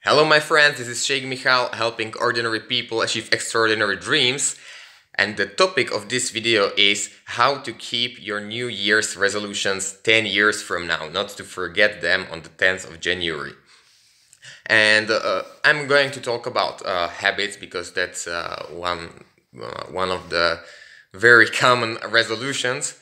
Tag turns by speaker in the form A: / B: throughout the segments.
A: Hello my friends, this is Sheikh Michal, helping ordinary people achieve extraordinary dreams. And the topic of this video is how to keep your New Year's resolutions 10 years from now, not to forget them on the 10th of January. And I'm going to talk about habits because that's one of the very common resolutions.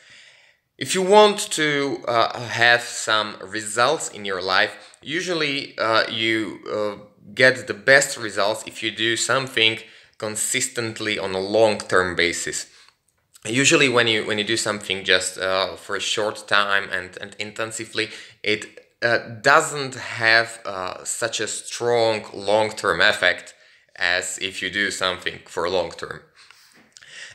A: If you want to have some results in your life, usually you get the best results if you do something consistently on a long-term basis. Usually when you do something just for a short time and intensively, it doesn't have such a strong long-term effect as if you do something for long-term.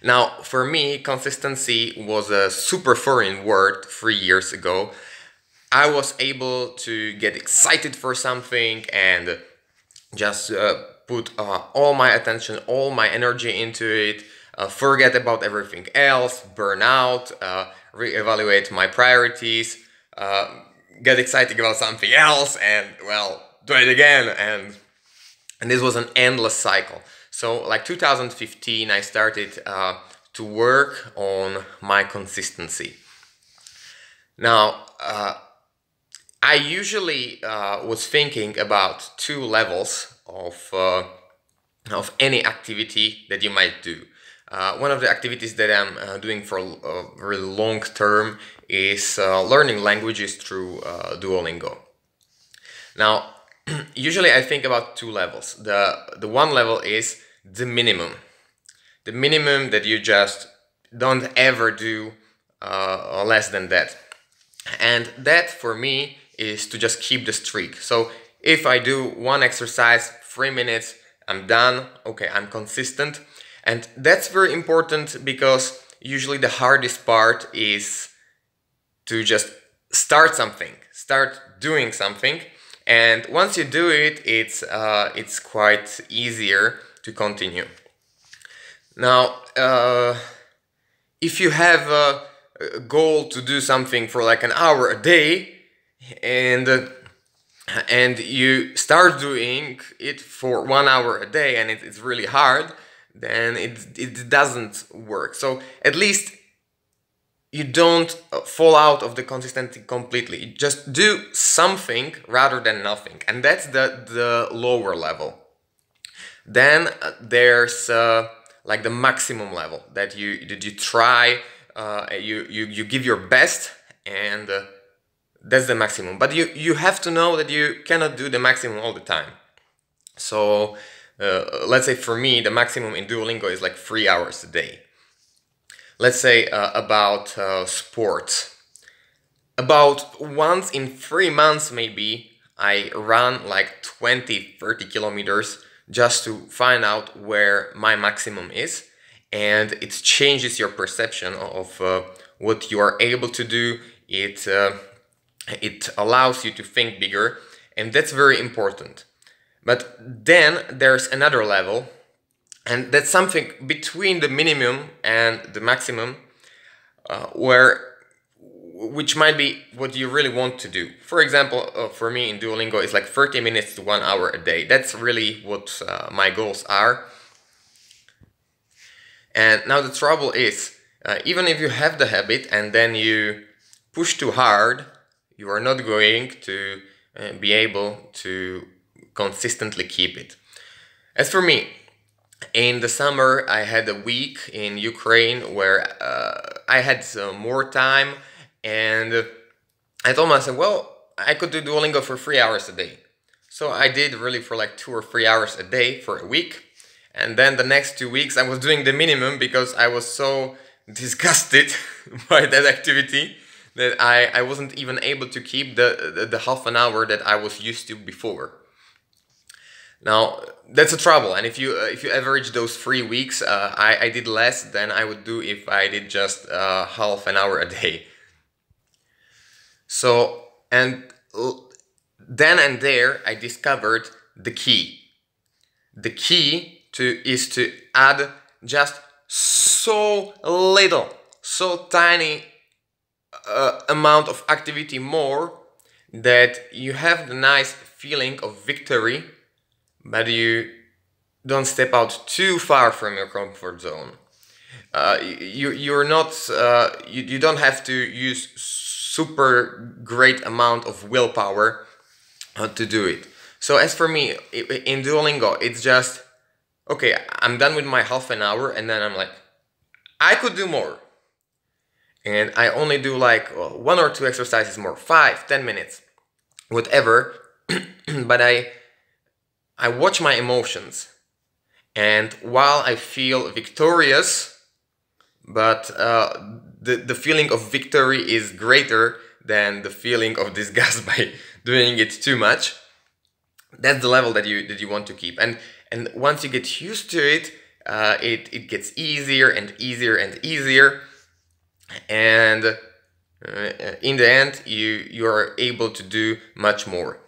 A: Now, for me, consistency was a super foreign word 3 years ago. I was able to get excited for something and just put all my attention, all my energy into it, forget about everything else, burn out, reevaluate my priorities, get excited about something else, and well, do it again, and this was an endless cycle. So like 2015 I started to work on my consistency. Now I usually was thinking about two levels of any activity that you might do. One of the activities that I'm doing for a really long term is learning languages through Duolingo. Now usually I think about two levels. The one level is the minimum that you just don't ever do less than that, and that for me is to just keep the streak. So if I do one exercise 3 minutes, I'm done. Okay, I'm consistent, and that's very important because usually the hardest part is to just start something, start doing something. And once you do it, it's quite easier to continue. Now, if you have a goal to do something for like an hour a day, and you start doing it for 1 hour a day, and it's really hard, then it doesn't work. So at least you don't fall out of the consistency completely. You just do something rather than nothing, and that's the lower level. Then there's like the maximum level that you try, you give your best, and that's the maximum. But you have to know that you cannot do the maximum all the time. So let's say for me the maximum in Duolingo is like 3 hours a day. Let's say about sports. About once in 3 months maybe I run like 20-30 kilometers just to find out where my maximum is, and it changes your perception of what you are able to do. It allows you to think bigger, and that's very important. But then there's another level, and that's something between the minimum and the maximum, which might be what you really want to do. For example, for me in Duolingo, it's like 30 minutes to 1 hour a day. That's really what my goals are. And now the trouble is, even if you have the habit and then you push too hard, you are not going to be able to consistently keep it. As for me, in the summer I had a week in Ukraine where I had more time, and I told myself, well, I could do Duolingo for 3 hours a day. So I did really for like 2 or 3 hours a day for a week. And then the next 2 weeks I was doing the minimum because I was so disgusted by that activity that I wasn't even able to keep the half an hour that I was used to before. Now that's a trouble, and if you average those 3 weeks, I did less than I would do if I did just half an hour a day. So, and then and there I discovered the key. The key is to add just so little, so tiny amount of activity more, that you have the nice feeling of victory but you don't step out too far from your comfort zone. You don't have to use super great amount of willpower to do it. So as for me, in Duolingo, it's just, okay, I'm done with my half an hour, and then I'm like, I could do more. And I only do like 1 or 2 exercises more, 5, 10 minutes, whatever. But I watch my emotions. And while I feel victorious, but the feeling of victory is greater than the feeling of disgust by doing it too much. That's the level that you want to keep. And once you get used to it, it gets easier and easier and easier. And in the end, you are able to do much more.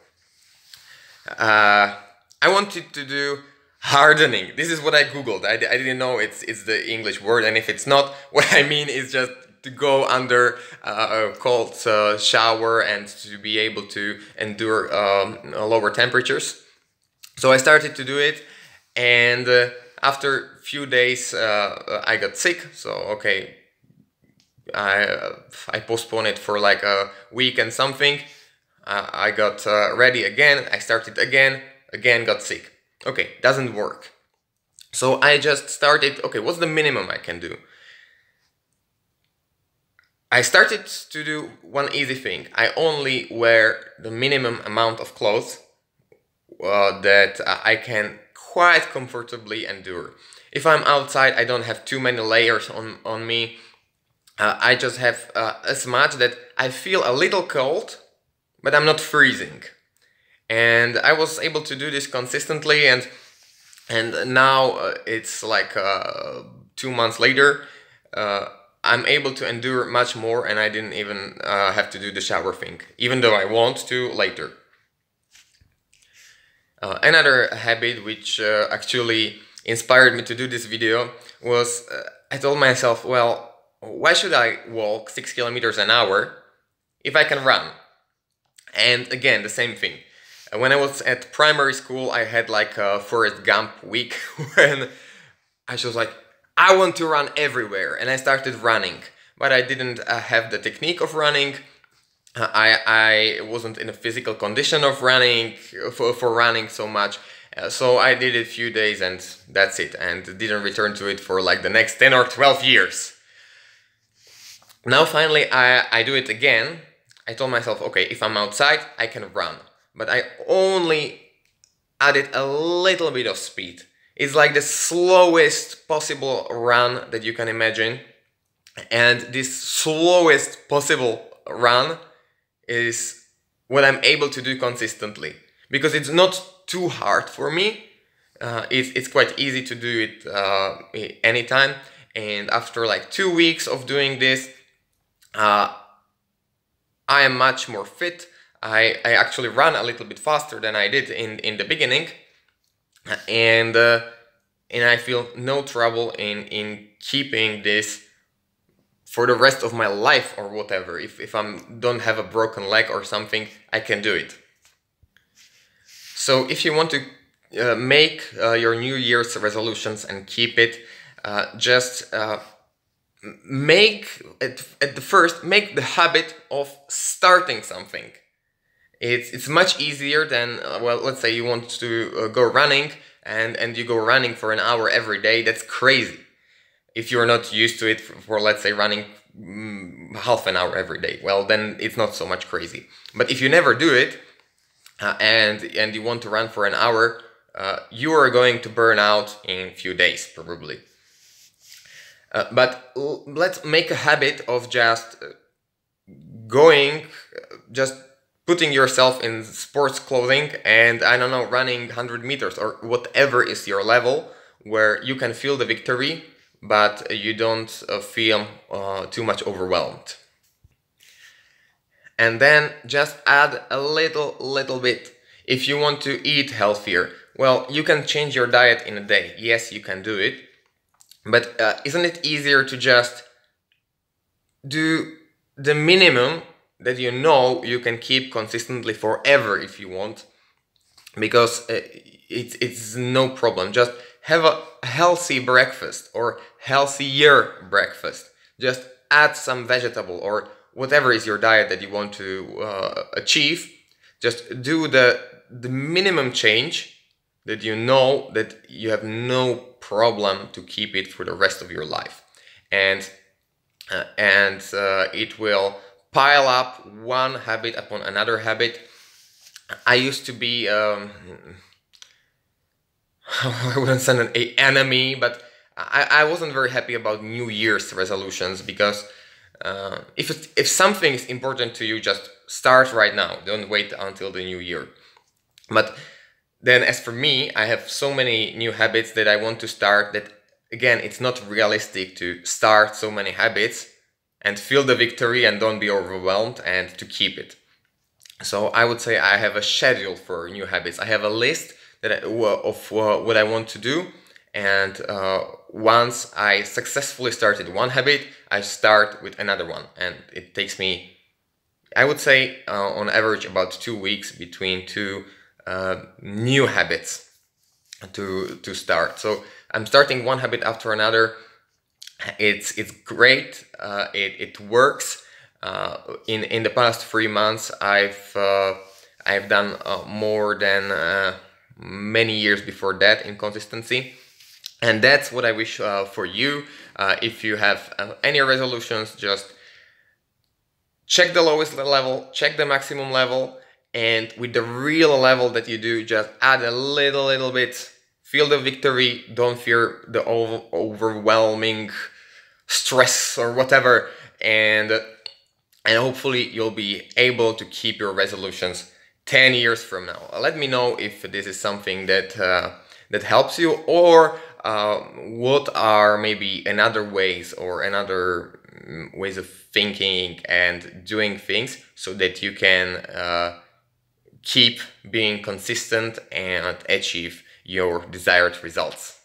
A: I wanted to do hardening. This is what I googled. I didn't know it's the English word, and if it's not, what I mean is just to go under a cold shower and to be able to endure lower temperatures. So I started to do it, and after a few days I got sick. So okay, I postponed it for like a week and something. I got ready again. I started again got sick. Okay, doesn't work. So I just started, okay, what's the minimum I can do? I started to do one easy thing. I only wear the minimum amount of clothes that I can quite comfortably endure. If I'm outside, I don't have too many layers on me. I just have as much that I feel a little cold, but I'm not freezing. And I was able to do this consistently, and now it's like 2 months later, I'm able to endure much more, and I didn't even have to do the shower thing, even though I want to later. Another habit which actually inspired me to do this video was I told myself, well, why should I walk 6 kilometers an hour if I can run? And again, the same thing. When I was at primary school, I had like a Forrest Gump week when I was like, I want to run everywhere, and I started running. But I didn't have the technique of running. I wasn't in a physical condition of running, for running so much. So I did it a few days and that's it, and didn't return to it for like the next 10 or 12 years. Now finally I do it again. I told myself, okay, if I'm outside, I can run. But I only added a little bit of speed. It's like the slowest possible run that you can imagine. And this slowest possible run is what I'm able to do consistently. Because it's not too hard for me. It's quite easy to do it anytime. And after like 2 weeks of doing this, I am much more fit. I actually run a little bit faster than I did in the beginning, and I feel no trouble in keeping this for the rest of my life or whatever. If I don't have a broken leg or something, I can do it. So if you want to make your New Year's resolutions and keep it, just make it at the first, make the habit of starting something. It's much easier than, well, let's say you want to go running and you go running for an hour every day. That's crazy. If you're not used to it for let's say running half an hour every day, well, then it's not so much crazy. But if you never do it and you want to run for an hour, you are going to burn out in a few days probably. But let's make a habit of just going, just putting yourself in sports clothing and, I don't know, running 100 meters or whatever is your level, where you can feel the victory, but you don't feel too much overwhelmed. And then just add a little bit. If you want to eat healthier, well, you can change your diet in a day. Yes, you can do it. But isn't it easier to just do the minimum that you know you can keep consistently forever if you want? Because it's no problem. Just have a healthy breakfast or healthier breakfast. Just add some vegetable or whatever is your diet that you want to achieve. Just do the minimum change that you know that you have no problem to keep it for the rest of your life, and it will pile up one habit upon another habit. I used to be I wouldn't say an enemy, but I wasn't very happy about New Year's resolutions, because if something is important to you, just start right now. Don't wait until the new year. But then, as for me, I have so many new habits that I want to start that, again, it's not realistic to start so many habits and feel the victory and don't be overwhelmed and to keep it. So I would say I have a schedule for new habits. I have a list of what I want to do, and once I successfully started one habit, I start with another one, and it takes me, I would say, on average about 2 weeks between two new habits to start. So I'm starting one habit after another. It's great. It works. In the past 3 months, I've done more than many years before that in consistency, and that's what I wish for you. If you have any resolutions, just check the lowest level, check the maximum level, and with the real level that you do, just add a little bit. Feel the victory. Don't fear the overwhelming stress or whatever, and hopefully you'll be able to keep your resolutions 10 years from now. Let me know if this is something that that helps you, or what are maybe another ways or another ways of thinking and doing things so that you can keep being consistent and achieve your desired results.